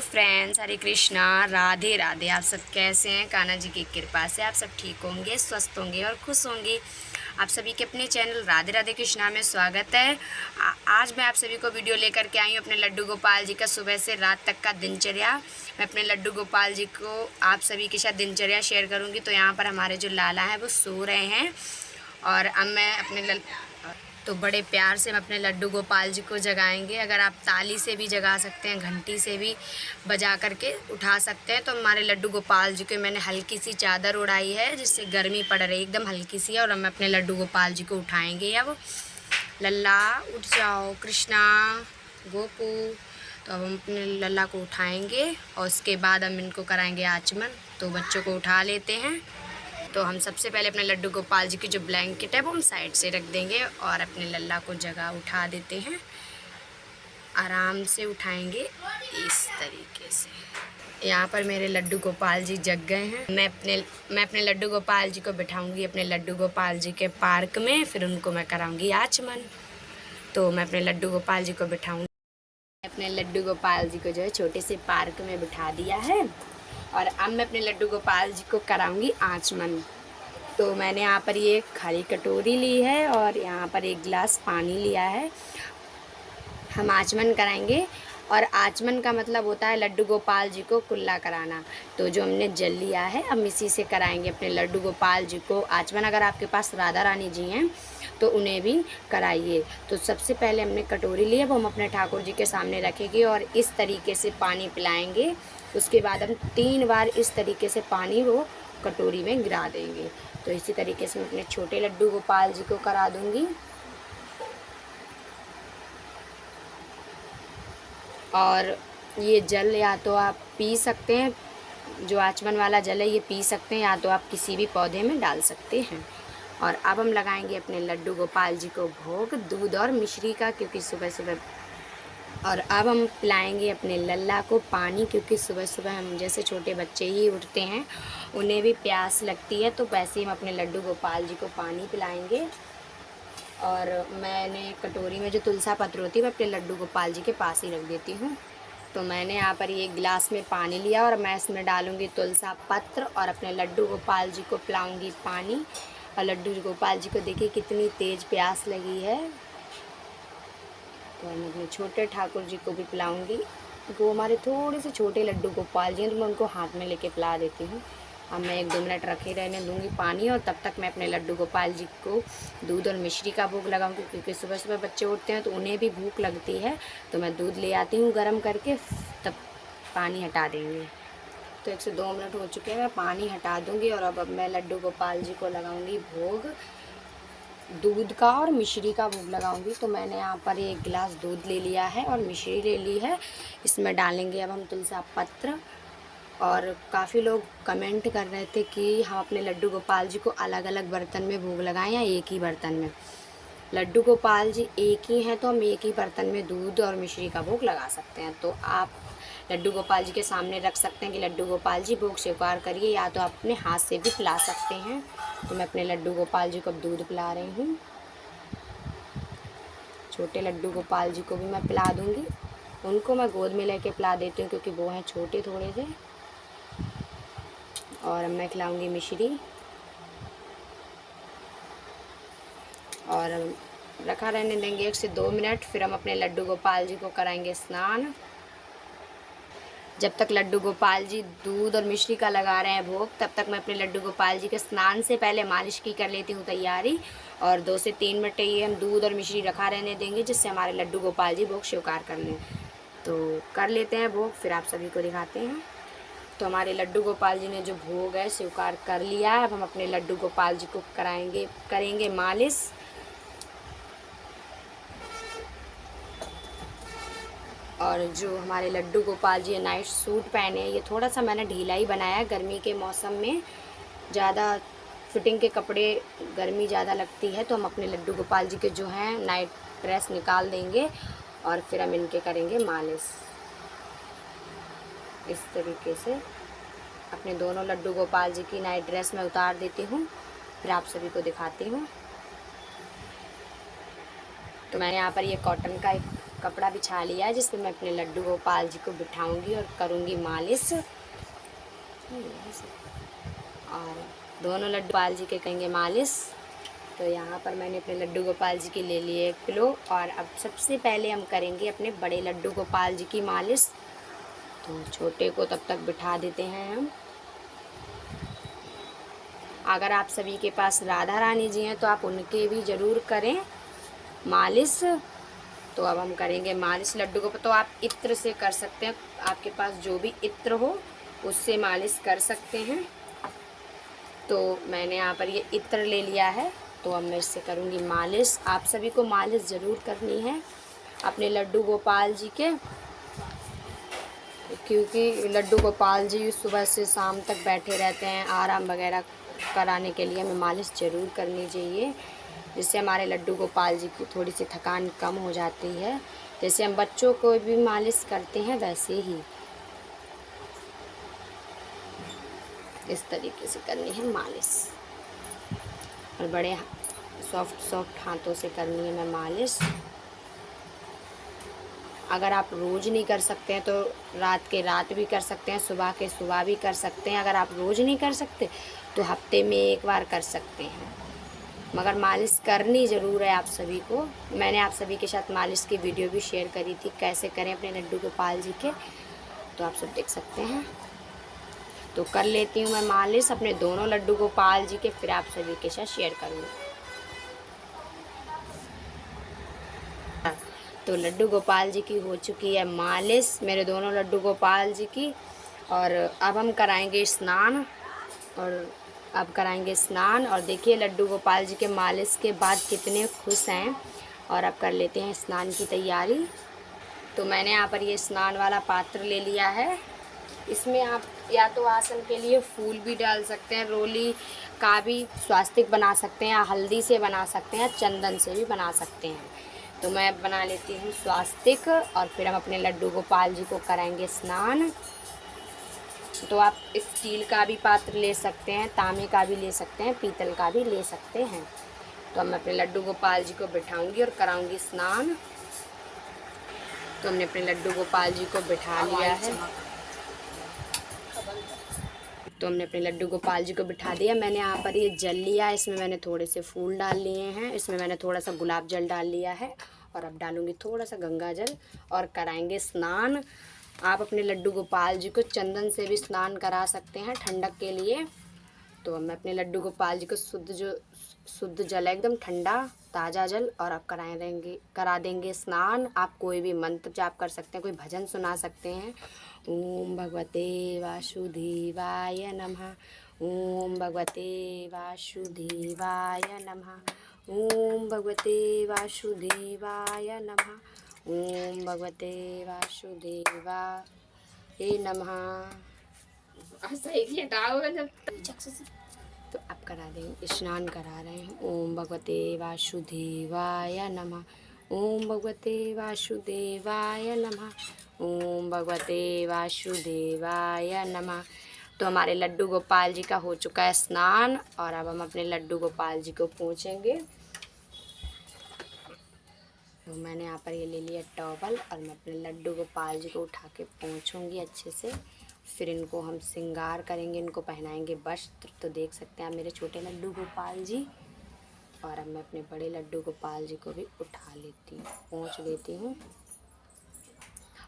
Friends, हरे कृष्णा, राधे राधे। आप सब कैसे हैं? कान्हा जी की कृपा से आप सब ठीक होंगे, स्वस्थ होंगे और खुश होंगे। आप सभी के अपने चैनल राधे राधे कृष्णा में स्वागत है। आज मैं आप सभी को वीडियो लेकर के आई हूँ अपने लड्डू गोपाल जी का सुबह से रात तक का दिनचर्या। मैं अपने लड्डू गोपाल जी को आप सभी के साथ दिनचर्या शेयर करूँगी। तो यहाँ पर हमारे जो लाला हैं वो सो रहे हैं और अब मैं अपने तो बड़े प्यार से हम अपने लड्डू गोपाल जी को जगाएंगे। अगर आप ताली से भी जगा सकते हैं, घंटी से भी बजा करके उठा सकते हैं। तो हमारे लड्डू गोपाल जी को मैंने हल्की सी चादर उड़ाई है जिससे गर्मी पड़ रही, एकदम हल्की सी है। और हम अपने लड्डू गोपाल जी को उठाएंगे। अब लल्ला उठ जाओ, कृष्णा, गोपू। तो अब हम अपने लल्ला को उठाएंगे और उसके बाद हम इनको कराएंगे आचमन। तो बच्चों को उठा लेते हैं। तो हम सबसे पहले अपने लड्डू गोपाल जी की जो ब्लैंकेट है वो हम साइड से रख देंगे और अपने लल्ला को जगह उठा देते हैं। आराम से उठाएंगे इस तरीके से। यहाँ पर मेरे लड्डू गोपाल जी जग गए हैं। मैं अपने लड्डू गोपाल जी को बिठाऊंगी अपने लड्डू गोपाल जी के पार्क में, फिर उनको मैं कराऊंगी आचमन। तो मैं अपने लड्डू गोपाल जी को बिठाऊंगी। अपने लड्डू गोपाल जी को जो है छोटे से पार्क में बिठा दिया है और अब मैं अपने लड्डू गोपाल जी को कराऊंगी आचमन। तो मैंने यहाँ पर ये खाली कटोरी ली है और यहाँ पर एक गिलास पानी लिया है। हम आचमन कराएंगे और आचमन का मतलब होता है लड्डू गोपाल जी को कुल्ला कराना। तो जो हमने जल लिया है अब इसी से कराएंगे अपने लड्डू गोपाल जी को आचमन। अगर आपके पास राधा रानी जी हैं तो उन्हें भी कराइए। तो सबसे पहले हमने कटोरी ली है, वो हम अपने ठाकुर जी के सामने रखेंगे और इस तरीके से पानी पिलाएंगे। उसके बाद हम 3 बार इस तरीके से पानी वो कटोरी में गिरा देंगे। तो इसी तरीके से मैं अपने छोटे लड्डू गोपाल जी को करा दूंगी। और ये जल या तो आप पी सकते हैं, जो आचमन वाला जल है ये पी सकते हैं, या तो आप किसी भी पौधे में डाल सकते हैं। और अब हम लगाएंगे अपने लड्डू गोपाल जी को भोग दूध और मिश्री का, क्योंकि सुबह सुबह। और अब हम पिलाएंगे अपने लल्ला को पानी, क्योंकि सुबह सुबह हम जैसे छोटे बच्चे ही उठते हैं उन्हें भी प्यास लगती है। तो वैसे ही हम अपने लड्डू गोपाल जी को पानी पिलाएंगे। और मैंने कटोरी में जो तुलसा पत्र होती है मैं अपने लड्डू गोपाल जी के पास ही रख देती हूँ। तो मैंने यहाँ पर ये गिलास में पानी लिया और मैं इसमें डालूँगी तुलसा पत्र और अपने लड्डू गोपाल जी को पिलाऊँगी पानी। और लड्डू गोपाल जी को देखिए कितनी तेज़ प्यास लगी है। तो मैं अपने छोटे ठाकुर जी को भी पिलाऊँगी। वो हमारे थोड़े से छोटे लड्डू गोपाल जी हैं तो मैं उनको हाथ में लेके पिला देती हूँ। अब मैं 1-2 मिनट रखे रहने दूँगी पानी और तब तक मैं अपने लड्डू गोपाल जी को दूध और मिश्री का भोग लगाऊंगी, क्योंकि सुबह सुबह बच्चे उठते हैं तो उन्हें भी भूख लगती है। तो मैं दूध ले आती हूँ गर्म करके, तब पानी हटा देंगे। तो 1 से 2 मिनट हो चुके हैं, मैं पानी हटा दूँगी। और अब मैं लड्डू गोपाल जी को लगाऊँगी भोग दूध का और मिश्री का भोग लगाऊंगी। तो मैंने यहाँ पर 1 गिलास दूध ले लिया है और मिश्री ले ली है। इसमें डालेंगे अब हम तुलसा पत्र। और काफ़ी लोग कमेंट कर रहे थे कि हम अपने लड्डू गोपाल जी को अलग अलग बर्तन में भोग लगाएं या एक ही बर्तन में। लड्डू गोपाल जी एक ही हैं तो हम एक ही बर्तन में दूध और मिश्री का भोग लगा सकते हैं। तो आप लड्डू गोपाल जी के सामने रख सकते हैं कि लड्डू गोपाल जी भोग स्वीकार करिए, या तो आप अपने हाथ से भी पिला सकते हैं। तो मैं अपने लड्डू गोपाल जी को अब दूध पिला रही हूँ। छोटे लड्डू गोपाल जी को भी मैं पिला दूँगी। उनको मैं गोद में लेके पिला देती हूँ क्योंकि वो हैं छोटे थोड़े से। और अब मैं खिलाऊँगी मिश्री और रखा रहने देंगे 1 से 2 मिनट। फिर हम अपने लड्डू गोपाल जी को कराएंगे स्नान। जब तक लड्डू गोपाल जी दूध और मिश्री का लगा रहे हैं भोग, तब तक मैं अपने लड्डू गोपाल जी के स्नान से पहले मालिश की कर लेती हूँ तैयारी। और 2 से 3 मिनट ये हम दूध और मिश्री रखा रहने देंगे, जिससे हमारे लड्डू गोपाल जी भोग स्वीकार कर लें। तो कर लेते हैं भोग, फिर आप सभी को दिखाते हैं। तो हमारे लड्डू गोपाल जी ने जो भोग है स्वीकार कर लिया है। अब हम अपने लड्डू गोपाल जी को करेंगे मालिश। और जो हमारे लड्डू गोपाल जी नाइट सूट पहने हैं, ये थोड़ा सा मैंने ढीला ही बनाया है। गर्मी के मौसम में ज़्यादा फिटिंग के कपड़े गर्मी ज़्यादा लगती है, तो हम अपने लड्डू गोपाल जी के जो हैं नाइट ड्रेस निकाल देंगे और फिर हम इनके करेंगे मालिश। इस तरीके से अपने दोनों लड्डू गोपाल जी की नाइट ड्रेस में उतार देती हूँ, फिर आप सभी को दिखाती हूँ। तो मैंने यहाँ पर ये कॉटन का एक कपड़ा बिछा लिया है जिसमें मैं अपने लड्डू गोपाल जी को बिठाऊंगी और करूंगी मालिश। और दोनों लड्डू गोपाल जी के करेंगे मालिश। तो यहाँ पर मैंने अपने लड्डू गोपाल जी की ले लिए 1 किलो। और अब सबसे पहले हम करेंगे अपने बड़े लड्डू गोपाल जी की मालिश। तो छोटे को तब तक बिठा देते हैं हम। अगर आप सभी के पास राधा रानी जी हैं तो आप उनके भी ज़रूर करें मालिश। तो अब हम करेंगे मालिश लड्डू को। तो आप इत्र से कर सकते हैं, आपके पास जो भी इत्र हो उससे मालिश कर सकते हैं। तो मैंने यहाँ पर ये इत्र ले लिया है, तो अब मैं इससे करूँगी मालिश। आप सभी को मालिश ज़रूर करनी है अपने लड्डू गोपाल जी के, क्योंकि लड्डू गोपाल जी सुबह से शाम तक बैठे रहते हैं, आराम वगैरह कराने के लिए हमें मालिश ज़रूर करनी चाहिए, जिससे हमारे लड्डू गोपाल जी की थोड़ी सी थकान कम हो जाती है। जैसे हम बच्चों को भी मालिश करते हैं वैसे ही इस तरीके से करनी है मालिश। और बड़े सॉफ्ट हाथों से करनी है मैं मालिश। अगर आप रोज़ नहीं कर सकते हैं तो रात के रात भी कर सकते हैं, सुबह के सुबह भी कर सकते हैं। अगर आप रोज़ नहीं कर सकते तो हफ्ते में 1 बार कर सकते हैं, मगर मालिश करनी ज़रूर है आप सभी को। मैंने आप सभी के साथ मालिश की वीडियो भी शेयर करी थी, कैसे करें अपने लड्डू गोपाल जी के, तो आप सब देख सकते हैं। तो कर लेती हूँ मैं मालिश अपने दोनों लड्डू गोपाल जी के, फिर आप सभी के साथ शेयर करूँगी। तो लड्डू गोपाल जी की हो चुकी है मालिश, मेरे दोनों लड्डू गोपाल जी की। और अब हम कराएंगे स्नान। और देखिए लड्डू गोपाल जी के मालिश के बाद कितने खुश हैं। और अब कर लेते हैं स्नान की तैयारी। तो मैंने यहाँ पर ये स्नान वाला पात्र ले लिया है। इसमें आप या तो आसन के लिए फूल भी डाल सकते हैं, रोली का भी स्वास्तिक बना सकते हैं, या हल्दी से बना सकते हैं, चंदन से भी बना सकते हैं। तो मैं बना लेती हूँ स्वास्तिक, और फिर हम अपने लड्डू गोपाल जी को कराएंगे स्नान। तो आप स्टील का भी पात्र ले सकते हैं, तांबे का भी ले सकते हैं, पीतल का भी ले सकते हैं। तो मैं अपने लड्डू गोपाल जी को बिठाऊंगी और कराऊंगी स्नान। तो हमने अपने लड्डू गोपाल जी को बिठा लिया है। तो हमने अपने लड्डू गोपाल जी को बिठा दिया। मैंने यहाँ पर ये जल लिया है, इसमें मैंने थोड़े से फूल डाल लिए हैं, इसमें मैंने थोड़ा सा गुलाब जल डाल लिया है, और अब डालूंगी थोड़ा सा गंगा जल और कराएंगे स्नान। आप अपने लड्डू गोपाल जी को चंदन से भी स्नान करा सकते हैं ठंडक के लिए। तो मैं अपने लड्डू गोपाल जी को शुद्ध जल, एकदम ठंडा ताज़ा जल, और आप करा देंगे स्नान। आप कोई भी मंत्र जाप कर सकते हैं, कोई भजन सुना सकते हैं। ओम भगवते वासुदेवाय नमः, ओम भगवते वासुदेवाय नमः, ओम भगवते वासुदेवाय नमः, ओम भगवते वासुदेवाय नमः। तो अब करा देंगे, स्नान करा रहे हैं। ओम भगवते वासुदेवाय नमः, ओम भगवते वासुदेवाय नमः, ओम भगवते वासुदेवाय नमः। तो हमारे लड्डू गोपाल जी का हो चुका है स्नान, और अब हम अपने लड्डू गोपाल जी को पोंछेंगे। तो मैंने यहाँ पर ये ले लिया टॉवल, और मैं अपने लड्डू गोपाल जी को उठा के पोंछूंगी अच्छे से। फिर इनको हम श्रृंगार करेंगे, इनको पहनाएंगे वस्त्र। तो देख सकते हैं आप मेरे छोटे लड्डू गोपाल जी। और अब मैं अपने बड़े लड्डू गोपाल जी को भी उठा लेती हूँ, पोंछ लेती हूँ।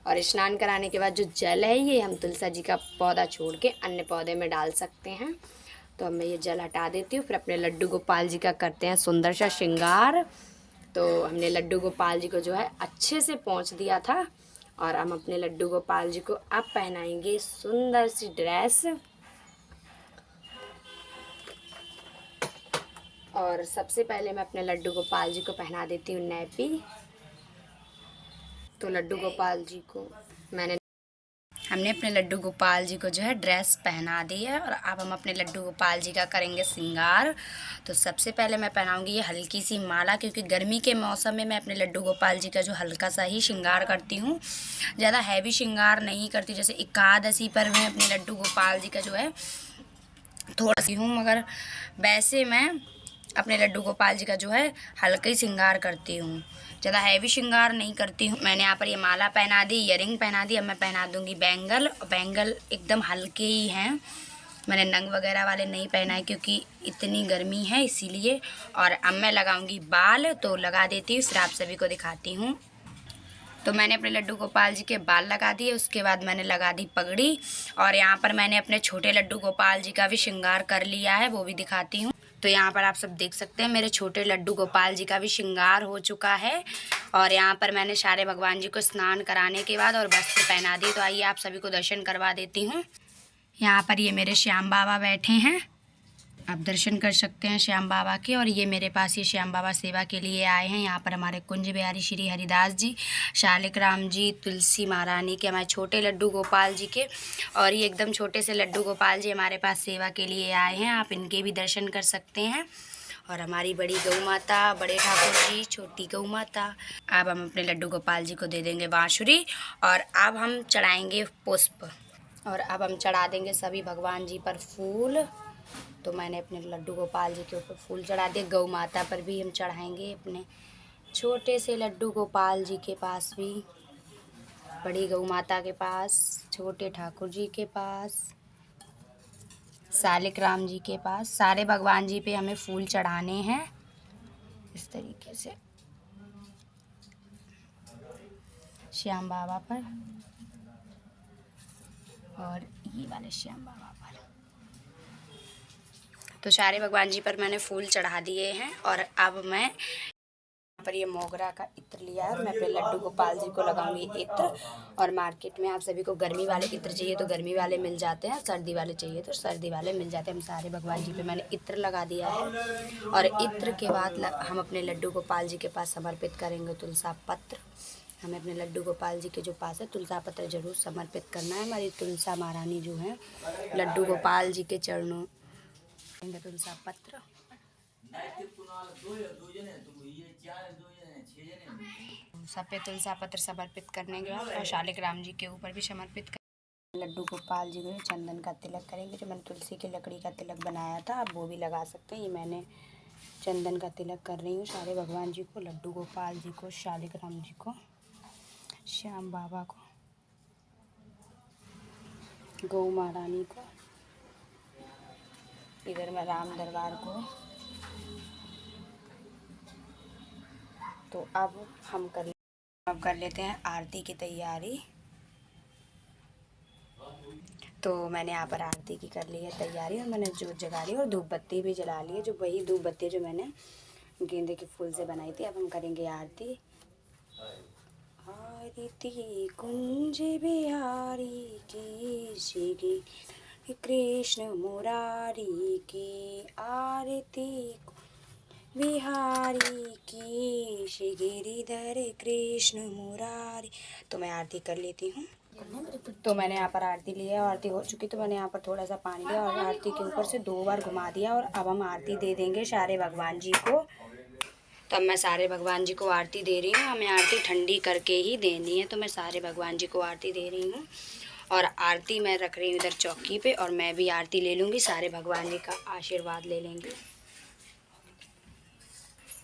और स्नान कराने के बाद जो जल है ये हम तुलसी जी का पौधा छोड़ के अन्य पौधे में डाल सकते हैं। तो अब मैं ये जल हटा देती हूँ, फिर अपने लड्डू गोपाल जी का करते हैं सुंदर सा श्रृंगार। तो हमने लड्डू गोपाल जी को जो है अच्छे से पोंछ दिया था, और हम अपने लड्डू गोपाल जी को अब पहनाएंगे सुंदर सी ड्रेस। और सबसे पहले मैं अपने लड्डू गोपाल जी को पहना देती हूँ नैपी। तो लड्डू गोपाल जी को हमने अपने लड्डू गोपाल जी को जो है ड्रेस पहना दी है, और अब हम अपने लड्डू गोपाल जी का करेंगे श्रृंगार। तो सबसे पहले मैं पहनाऊंगी ये हल्की सी माला, क्योंकि गर्मी के मौसम में मैं अपने लड्डू गोपाल जी का जो हल्का सा ही श्रृंगार करती हूँ, ज़्यादा हैवी श्रृंगार नहीं करती। जैसे एकादशी पर मैं अपने लड्डू गोपाल जी का जो है थोड़ा सी हूँ, मगर वैसे मैं अपने लड्डू गोपाल जी का जो है हल्का ही श्रृंगार करती हूँ, ज़्यादा हैवी श्रृंगार नहीं करती हूँ। मैंने यहाँ पर ये माला पहना दी, ईयरिंग पहना दी। अब मैं पहना दूँगी बैंगल। बैंगल एकदम हल्के ही हैं, मैंने नंग वगैरह वाले नहीं पहना है क्योंकि इतनी गर्मी है इसीलिए। और अब मैं लगाऊंगी बाल, तो लगा देती हूँ, फिर आप सभी को दिखाती हूँ। तो मैंने अपने लड्डू गोपाल जी के बाल लगा दिए, उसके बाद मैंने लगा दी पगड़ी। और यहाँ पर मैंने अपने छोटे लड्डू गोपाल जी का भी श्रृंगार कर लिया है, वो भी दिखाती हूँ। तो यहाँ पर आप सब देख सकते हैं मेरे छोटे लड्डू गोपाल जी का भी श्रृंगार हो चुका है। और यहाँ पर मैंने सारे भगवान जी को स्नान कराने के बाद और वस्त्र पहना दिए। तो आइए आप सभी को दर्शन करवा देती हूँ। यहाँ पर ये मेरे श्याम बाबा बैठे हैं, आप दर्शन कर सकते हैं श्याम बाबा के। और ये मेरे पास ये श्याम बाबा सेवा के लिए आए हैं। यहाँ पर हमारे कुंज बिहारी श्री हरिदास जी, शालिक राम जी, तुलसी महारानी के, हमारे छोटे लड्डू गोपाल जी के। और ये एकदम छोटे से लड्डू गोपाल जी हमारे पास सेवा के लिए आए हैं, आप इनके भी दर्शन कर सकते हैं। और हमारी बड़ी गौ माता, बड़े ठाकुर जी, छोटी गौ माता। अब हम अपने लड्डू गोपाल जी को दे देंगे बाँसुरी और अब हम चढ़ाएँगे पुष्प। और अब हम चढ़ा देंगे सभी भगवान जी पर फूल। तो मैंने अपने लड्डू गोपाल जी के ऊपर फूल चढ़ा दिए। गौ माता पर भी हम चढ़ाएंगे, अपने छोटे से लड्डू गोपाल जी के पास भी, बड़ी गौ माता के पास, छोटे ठाकुर जी के पास, शालिक राम जी के पास, सारे भगवान जी पे हमें फूल चढ़ाने हैं इस तरीके से। श्याम बाबा पर और ये वाले श्याम बाबा पर। तो सारे भगवान जी पर मैंने फूल चढ़ा दिए हैं। और अब मैं यहाँ पर ये मोगरा का इत्र लिया है, मैं अपने लड्डू गोपाल जी को लगाऊंगी इत्र। और मार्केट में आप सभी को गर्मी वाले इत्र चाहिए तो गर्मी वाले मिल जाते हैं, सर्दी वाले चाहिए तो सर्दी वाले मिल जाते हैं। हम सारे भगवान जी पे मैंने इत्र लगा दिया है। और इत्र के बाद हम अपने लड्डू गोपाल जी के पास समर्पित करेंगे तुलसा पत्र। हमें अपने लड्डू गोपाल जी के जो पास है तुलसा पत्र जरूर समर्पित करना है। हमारी तुलसा महारानी जो है लड्डू गोपाल जी के चरणों तुलसा पत्र। सब पे तुलसा पत्र समर्पित करने के बाद और शालिक राम जी के ऊपर भी समर्पित कर लड्डू गोपाल जी को चंदन का तिलक करेंगे। जो मैंने तुलसी की लकड़ी का तिलक बनाया था आप वो भी लगा सकते हैं। ये मैंने चंदन का तिलक कर रही हूँ सारे भगवान जी को, लड्डू गोपाल जी को, शालिक राम जी को, श्याम बाबा को, गौ महारानी को, इधर मैं राम दरबार को। तो अब हम कर लेते हैं आरती की तैयारी। तो मैंने यहाँ पर आरती की कर ली है तैयारी और मैंने जोत जगा ली और धूप बत्ती भी जला ली है, जो वही धूप बत्ती जो मैंने गेंदे के फूल से बनाई थी। अब हम करेंगे आरती। आरती कुंज बिहारी की श्री कृष्ण मुरारी की, आरती बिहारी की श्री गिरिधर कृष्ण मुरारी। तो मैं आरती कर लेती हूँ। तो मैंने यहाँ पर आरती ली है, आरती हो चुकी तो मैंने यहाँ पर थोड़ा सा पानी लिया और आरती के ऊपर से 2 बार घुमा दिया। और अब हम आरती दे देंगे सारे भगवान जी को। तो अब मैं सारे भगवान जी को आरती दे रही हूँ। हमें आरती ठंडी करके ही देनी है, तो मैं सारे भगवान जी को आरती दे रही हूँ। और आरती मैं रख रही हूँ इधर चौकी पे और मैं भी आरती ले लूँगी, सारे भगवान जी का आशीर्वाद ले लेंगे।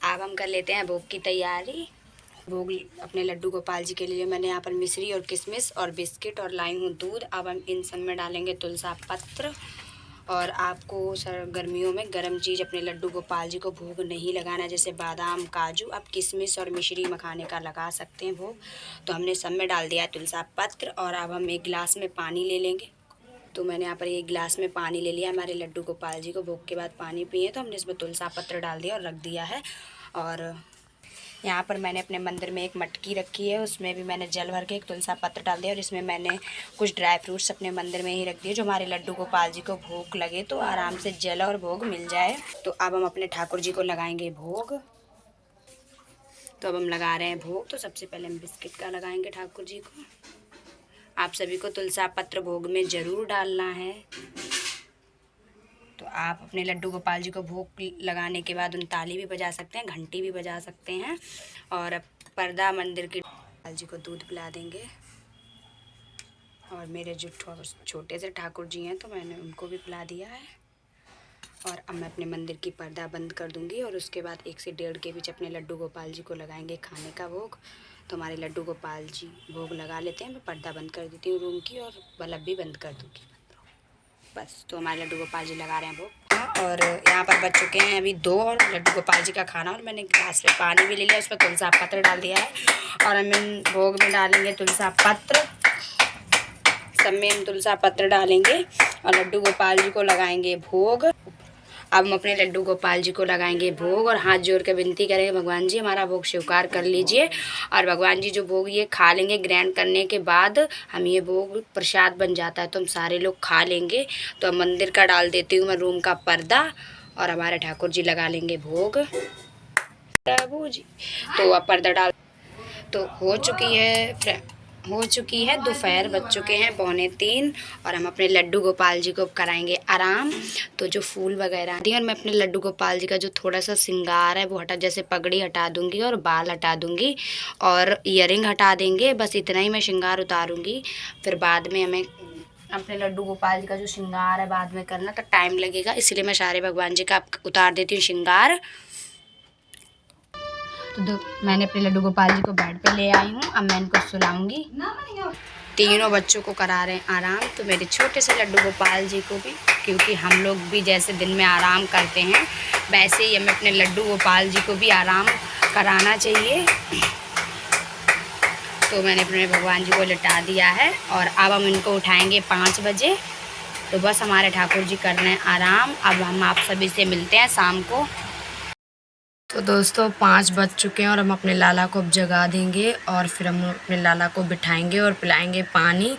अब हम कर लेते हैं भोग की तैयारी। भोग अपने लड्डू गोपाल जी के लिए मैंने यहाँ पर मिश्री और किशमिश और बिस्किट और लाई हूँ दूध। अब हम इन सब में डालेंगे तुलसा पत्र। और आपको सर गर्मियों में गर्म चीज़ अपने लड्डू गोपाल जी को भोग नहीं लगाना, जैसे बादाम, काजू। आप किशमिश और मिश्री मखाने का लगा सकते हैं भोग। तो हमने सब में डाल दिया है तुलसा पत्र। और अब हम एक गिलास में पानी ले लेंगे। तो मैंने यहाँ पर एक गिलास में पानी ले लिया। हमारे लड्डू गोपाल जी को भोग के बाद पानी पिए तो हमने इसमें तुलसा पत्र डाल दिया और रख दिया है। और यहाँ पर मैंने अपने मंदिर में एक मटकी रखी है, उसमें भी मैंने जल भर के एक तुलसा पत्र डाल दिया। और इसमें मैंने कुछ ड्राई फ्रूट्स अपने मंदिर में ही रख दिए, जो हमारे लड्डू गोपाल जी को भोग लगे तो आराम से जल और भोग मिल जाए। तो अब हम अपने ठाकुर जी को लगाएंगे भोग। तो अब हम लगा रहे हैं भोग। तो सबसे पहले हम बिस्किट का लगाएंगे ठाकुर जी को। आप सभी को तुलसा पत्र भोग में ज़रूर डालना है। तो आप अपने लड्डू गोपाल जी को भोग लगाने के बाद उन ताली भी बजा सकते हैं, घंटी भी बजा सकते हैं। और पर्दा मंदिर के गोपाल जी को दूध पिला देंगे। और मेरे जो छोटे से ठाकुर जी हैं तो मैंने उनको भी पिला दिया है। और अब मैं अपने मंदिर की पर्दा बंद कर दूंगी और उसके बाद 1 से 1.5 के बीच अपने लड्डू गोपाल जी को लगाएंगे खाने का भोग। तो हमारे लड्डू गोपाल जी भोग लगा लेते हैं। मैं पर्दा बंद कर देती हूँ रूम की और बल्ब भी बंद कर दूँगी बस। तो हमारे लड्डू गोपाल जी लगा रहे हैं भोग और यहाँ पर बच चुके हैं अभी 2 और लड्डू गोपाल जी का खाना। और मैंने गिलास में पानी भी ले लिया, उस पर तुलसी पत्र डाल दिया है और हम इन भोग में डालेंगे तुलसी पत्र। सब में हम तुलसी पत्र डालेंगे और लड्डू गोपाल जी को लगाएंगे भोग। अब हम अपने लड्डू गोपाल जी को लगाएंगे भोग और हाथ जोड़ के विनती करेंगे, भगवान जी हमारा भोग स्वीकार कर लीजिए। और भगवान जी जो भोग ये खा लेंगे, ग्रहण करने के बाद हम ये भोग प्रसाद बन जाता है तो हम सारे लोग खा लेंगे। तो अब मंदिर का डाल देती हूँ मैं रूम का पर्दा और हमारे ठाकुर जी लगा लेंगे भोग प्रभु जी। तो अब पर्दा डाल तो हो चुकी है दोपहर, बज चुके हैं 2:45 और हम अपने लड्डू गोपाल जी को कराएंगे आराम। तो जो फूल वगैरह दी और मैं अपने लड्डू गोपाल जी का जो थोड़ा सा श्रृंगार है वो हटा, जैसे पगड़ी हटा दूंगी और बाल हटा दूंगी और ईयरिंग हटा देंगे। बस इतना ही मैं श्रृंगार उतारूंगी। फिर बाद में हमें अपने लड्डू गोपाल जी का जो श्रृंगार है बाद में करना तो टाइम लगेगा, इसलिए मैं सारे भगवान जी का उतार देती हूँ श्रृंगार। तो मैंने अपने लड्डू गोपाल जी को बेड पे ले आई हूँ। अब मैं इनको सुलाऊंगी। तीनों बच्चों को करा रहे हैं आराम। तो मेरे छोटे से लड्डू गोपाल जी को भी, क्योंकि हम लोग भी जैसे दिन में आराम करते हैं वैसे ही हमें अपने लड्डू गोपाल जी को भी आराम कराना चाहिए। तो मैंने अपने भगवान जी को लिटा दिया है और अब हम इनको उठाएंगे 5 बजे। तो बस हमारे ठाकुर जी कर रहे हैं आराम। अब हम आप सभी से मिलते हैं शाम को। तो दोस्तों 5 बज चुके हैं और हम अपने लाला को अब जगा देंगे और फिर हम अपने लाला को बिठाएंगे और पिलाएंगे पानी।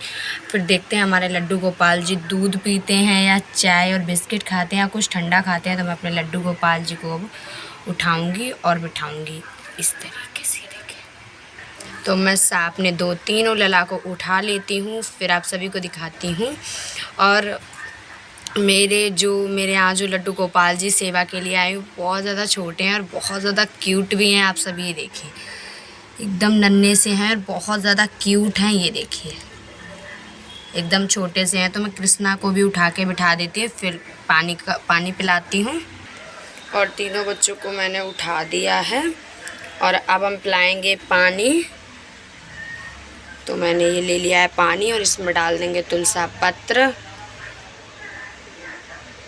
फिर देखते हैं हमारे लड्डू गोपाल जी दूध पीते हैं या चाय और बिस्किट खाते हैं या कुछ ठंडा खाते हैं। तो मैं अपने लड्डू गोपाल जी को अब उठाऊंगी और बिठाऊंगी इस तरीके से। देखें तो मैं अपने 2-3 लला को उठा लेती हूँ, फिर आप सभी को दिखाती हूँ। और मेरे यहाँ जो लड्डू गोपाल जी सेवा के लिए आए बहुत ज़्यादा छोटे हैं और बहुत ज़्यादा क्यूट भी हैं। आप सभी ये देखिए, एकदम नन्हे से हैं और बहुत ज़्यादा क्यूट हैं। ये देखिए एकदम छोटे से हैं। तो मैं कृष्णा को भी उठा के बिठा देती हूँ, फिर पानी पिलाती हूँ। और तीनों बच्चों को मैंने उठा दिया है और अब हम पिलाएंगे पानी। तो मैंने ये ले लिया है पानी और इसमें डाल देंगे तुलसी पत्र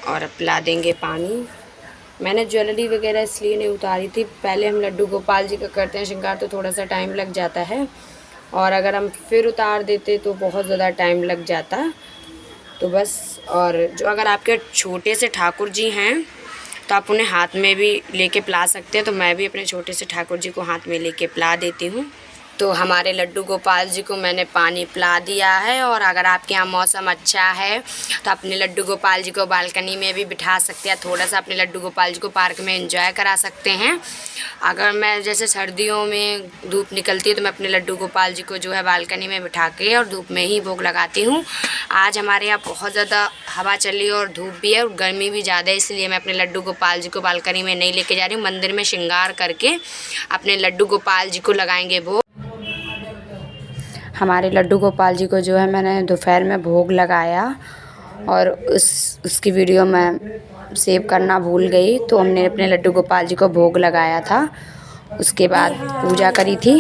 और पिला देंगे पानी। मैंने ज्वेलरी वगैरह इसलिए नहीं उतारी थी, पहले हम लड्डू गोपाल जी का करते हैं श्रृंगार तो थोड़ा सा टाइम लग जाता है और अगर हम फिर उतार देते तो बहुत ज़्यादा टाइम लग जाता। तो बस, और जो अगर आपके छोटे से ठाकुर जी हैं तो आप उन्हें हाथ में भी लेके पिला सकते हैं। तो मैं भी अपने छोटे से ठाकुर जी को हाथ में लेके पिला देती हूँ। तो हमारे लड्डू गोपाल जी को मैंने पानी पिला दिया है। और अगर आपके यहाँ मौसम अच्छा है तो अपने लड्डू गोपाल जी को बालकनी में भी बिठा सकते हैं, थोड़ा सा अपने लड्डू गोपाल जी को पार्क में एंजॉय करा सकते हैं। अगर मैं जैसे सर्दियों में धूप निकलती है तो मैं अपने लड्डू गोपाल जी को जो है बालकनी में बिठा के और धूप में ही भोग लगाती हूँ। आज हमारे यहाँ बहुत ज़्यादा हवा चल रही है और धूप भी है और गर्मी भी ज़्यादा है, इसलिए मैं अपने लड्डू गोपाल जी को बालकनी में नहीं लेके जा रही हूँ। मंदिर में श्रृंगार करके अपने लड्डू गोपाल जी को लगाएंगे भोग। हमारे लड्डू गोपाल जी को जो है मैंने दोपहर में भोग लगाया और उसकी वीडियो मैं सेव करना भूल गई। तो हमने अपने लड्डू गोपाल जी को भोग लगाया था, उसके बाद पूजा करी थी।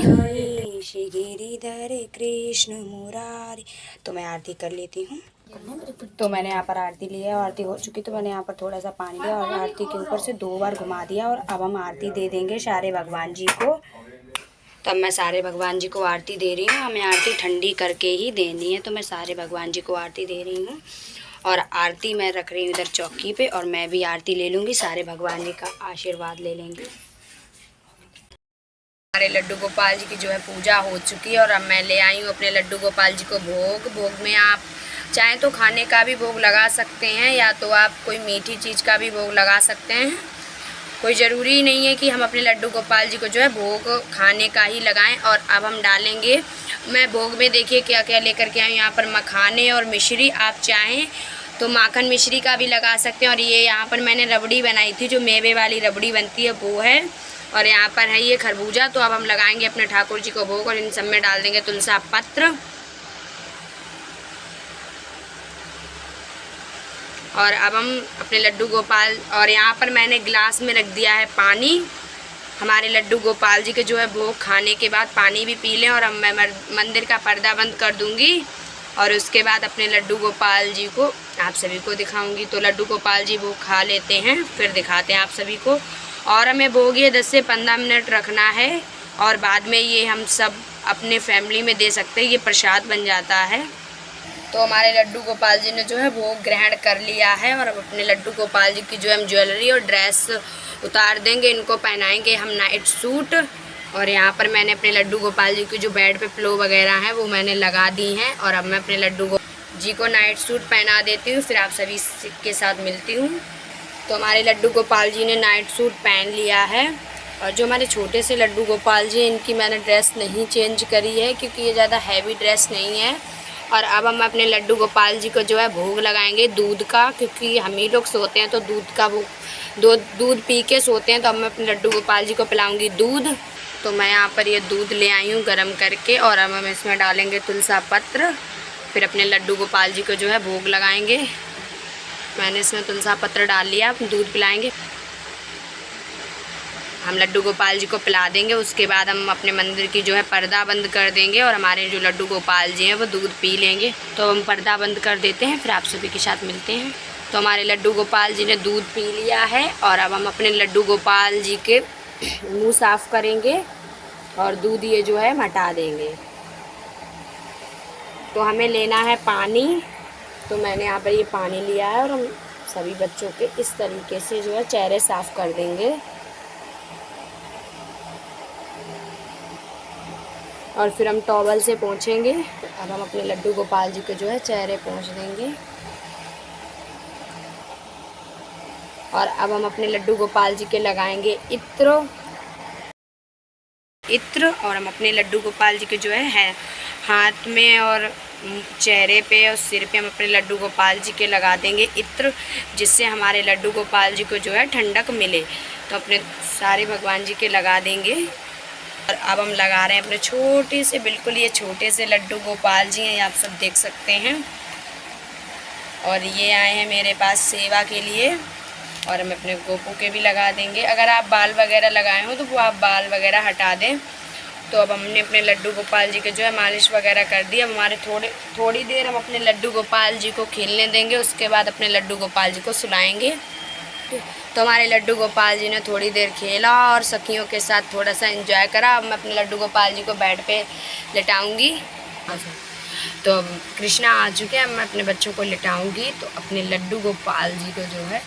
श्री गिरिधर कृष्ण मुरारी। तो मैं आरती कर लेती हूँ। तो मैंने यहाँ पर आरती लिया और आरती हो चुकी तो मैंने यहाँ पर थोड़ा सा पानी लिया और आरती के ऊपर से 2 बार घुमा दिया। और अब हम आरती दे देंगे सारे भगवान जी को। तब मैं सारे भगवान जी को आरती दे रही हूँ। हमें आरती ठंडी करके ही देनी है, तो मैं सारे भगवान जी को आरती दे रही हूँ। और आरती मैं रख रही हूँ इधर चौकी पे और मैं भी आरती ले लूँगी, सारे भगवान जी का आशीर्वाद ले लेंगे। हमारे लड्डू गोपाल जी की जो है पूजा हो चुकी है और अब मैं ले आई हूँ अपने लड्डू गोपाल जी को भोग में आप चाहें तो खाने का भी भोग लगा सकते हैं या तो आप कोई मीठी चीज़ का भी भोग लगा सकते हैं। कोई ज़रूरी नहीं है कि हम अपने लड्डू गोपाल जी को जो है भोग खाने का ही लगाएं। और अब हम डालेंगे, मैं भोग में देखिए क्या क्या लेकर के आई। यहाँ पर मखाने और मिश्री, आप चाहें तो माखन मिश्री का भी लगा सकते हैं। और ये यहाँ पर मैंने रबड़ी बनाई थी, जो मेवे वाली रबड़ी बनती है वो है। और यहाँ पर है ये खरबूजा। तो अब हम लगाएंगे अपने ठाकुर जी को भोग और इन सब में डाल देंगे तुलसी पत्र। और अब हम अपने लड्डू गोपाल, और यहाँ पर मैंने गिलास में रख दिया है पानी। हमारे लड्डू गोपाल जी के जो है भोग खाने के बाद पानी भी पी लें, और अब मैं मंदिर का पर्दा बंद कर दूँगी और उसके बाद अपने लड्डू गोपाल जी को आप सभी को दिखाऊंगी। तो लड्डू गोपाल जी भोग खा लेते हैं, फिर दिखाते हैं आप सभी को। और हमें भोग ये 10 से 15 मिनट रखना है, और बाद में ये हम सब अपने फैमिली में दे सकते हैं, ये प्रसाद बन जाता है। तो हमारे लड्डू गोपाल जी ने जो है भोग ग्रहण कर लिया है, और अब अपने लड्डू गोपाल जी की जो है हम ज्वेलरी और ड्रेस उतार देंगे। इनको पहनाएंगे हम नाइट सूट, और यहाँ पर मैंने अपने लड्डू गोपाल जी की जो बेड पे पिलो वगैरह हैं वो मैंने लगा दी हैं। और अब मैं अपने लड्डू जी को नाइट सूट पहना देती हूँ, फिर आप सभी के साथ मिलती हूँ। तो हमारे लड्डू गोपाल जी ने नाइट सूट पहन लिया है, और जो हमारे छोटे से लड्डू गोपाल जी इनकी मैंने ड्रेस नहीं चेंज करी है, क्योंकि ये ज़्यादा हैवी ड्रेस नहीं है। और अब हम अपने लड्डू गोपाल जी को जो है भोग लगाएंगे दूध का, क्योंकि हम ही लोग सोते हैं तो दूध का दूध पी के सोते हैं। तो अब मैं अपने लड्डू गोपाल जी को पिलाऊंगी दूध। तो मैं यहाँ पर ये दूध ले आई हूँ गरम करके, और अब हम इसमें डालेंगे तुलसी पत्र, फिर अपने लड्डू गोपाल जी को जो है भोग लगाएंगे। मैंने इसमें तुलसी पत्र डाल लिया, दूध पिलाएंगे, हम लड्डू गोपाल जी को पिला देंगे। उसके बाद हम अपने मंदिर की जो है पर्दा बंद कर देंगे, और हमारे जो लड्डू गोपाल जी हैं वो दूध पी लेंगे। तो हम पर्दा बंद कर देते हैं, फिर आप सभी के साथ मिलते हैं। तो हमारे लड्डू गोपाल जी ने दूध पी लिया है, और अब हम अपने लड्डू गोपाल जी के मुंह साफ़ करेंगे और दूध ये जो है हटा देंगे। तो हमें लेना है पानी, तो मैंने यहाँ पर ये पानी लिया है, और हम सभी बच्चों के इस तरीके से जो है चेहरे साफ़ कर देंगे, और फिर हम टॉवल से पोंछेंगे। अब हम अपने लड्डू गोपाल जी को जो है चेहरे पोंछ देंगे, और अब हम अपने लड्डू गोपाल जी के लगाएंगे इत्र, और हम अपने लड्डू गोपाल जी के जो है हाथ में और चेहरे पे और सिर पे हम अपने लड्डू गोपाल जी के लगा देंगे इत्र, जिससे हमारे लड्डू गोपाल जी को जो है ठंडक मिले। तो अपने सारे भगवान जी के लगा देंगे। और अब हम लगा रहे हैं अपने छोटे से, बिल्कुल ये छोटे से लड्डू गोपाल जी हैं, आप सब देख सकते हैं। और ये आए हैं मेरे पास सेवा के लिए, और हम अपने गोपू के भी लगा देंगे। अगर आप बाल वगैरह लगाए हो तो वो आप बाल वगैरह हटा दें। तो अब हमने अपने लड्डू गोपाल जी के जो है मालिश वगैरह कर दी। अब हमारे थोड़ी देर हम अपने लड्डू गोपाल जी को खेलने देंगे, उसके बाद अपने लड्डू गोपाल जी को सुलाएंगे। तो हमारे लड्डू गोपाल जी ने थोड़ी देर खेला और सखियों के साथ थोड़ा सा एंजॉय करा। अब मैं अपने लड्डू गोपाल जी को बेड पे लिटाऊंगी। तो अब कृष्णा आ चुके हैं, मैं अपने बच्चों को लिटाऊंगी। तो अपने लड्डू गोपाल जी को जो है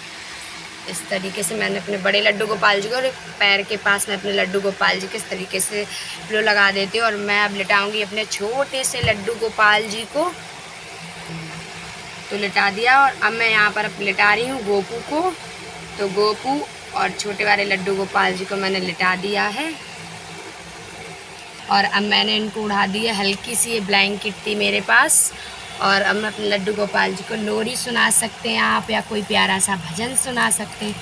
इस तरीके से मैंने अपने बड़े लड्डू गोपाल जी को, और पैर के पास में अपने लड्डू गोपाल जी के इस तरीके से पिलो लगा देती हूँ। और मैं अब लिटाऊंगी अपने छोटे से लड्डू गोपाल जी को। तो लिटा दिया, और अब मैं यहाँ पर लिटा रही हूँ गोपू को। तो गोपू और छोटे वाले लड्डू गोपाल जी को मैंने लिटा दिया है, और अब मैंने इनको उड़ा दी है हल्की सी, ये ब्लैंकेट थी मेरे पास। और अब मैं अपने लड्डू गोपाल जी को लोरी सुना सकते हैं आप, या कोई प्यारा सा भजन सुना सकते हैं।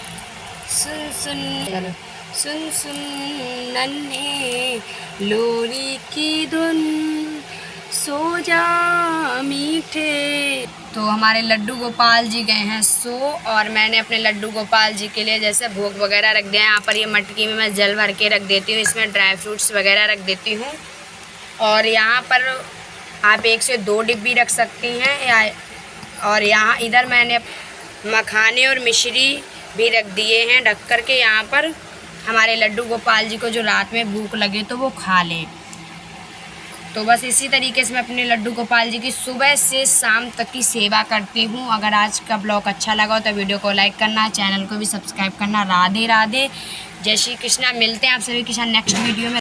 सुन सुन सुन सुन नन्हे लोरी की धुन, सो जा मीठे। तो हमारे लड्डू गोपाल जी गए हैं सो, और मैंने अपने लड्डू गोपाल जी के लिए जैसे भोग वगैरह रख दिया है। यहाँ पर ये मटकी में मैं जल भर के रख देती हूँ, इसमें ड्राई फ्रूट्स वगैरह रख देती हूँ। और यहाँ पर आप 1 से 2 डिब्बी रख सकती हैं, और यहाँ इधर मैंने मखाने और मिश्री भी रख दिए हैं ढक कर के। यहाँ पर हमारे लड्डू गोपाल जी को जो रात में भूख लगे तो वो खा लें। तो बस इसी तरीके से मैं अपने लड्डू गोपाल जी की सुबह से शाम तक की सेवा करती हूँ। अगर आज का ब्लॉग अच्छा लगा हो तो वीडियो को लाइक करना, चैनल को भी सब्सक्राइब करना। राधे राधे, जय श्री कृष्णा। मिलते हैं आप सभी के साथ नेक्स्ट वीडियो में।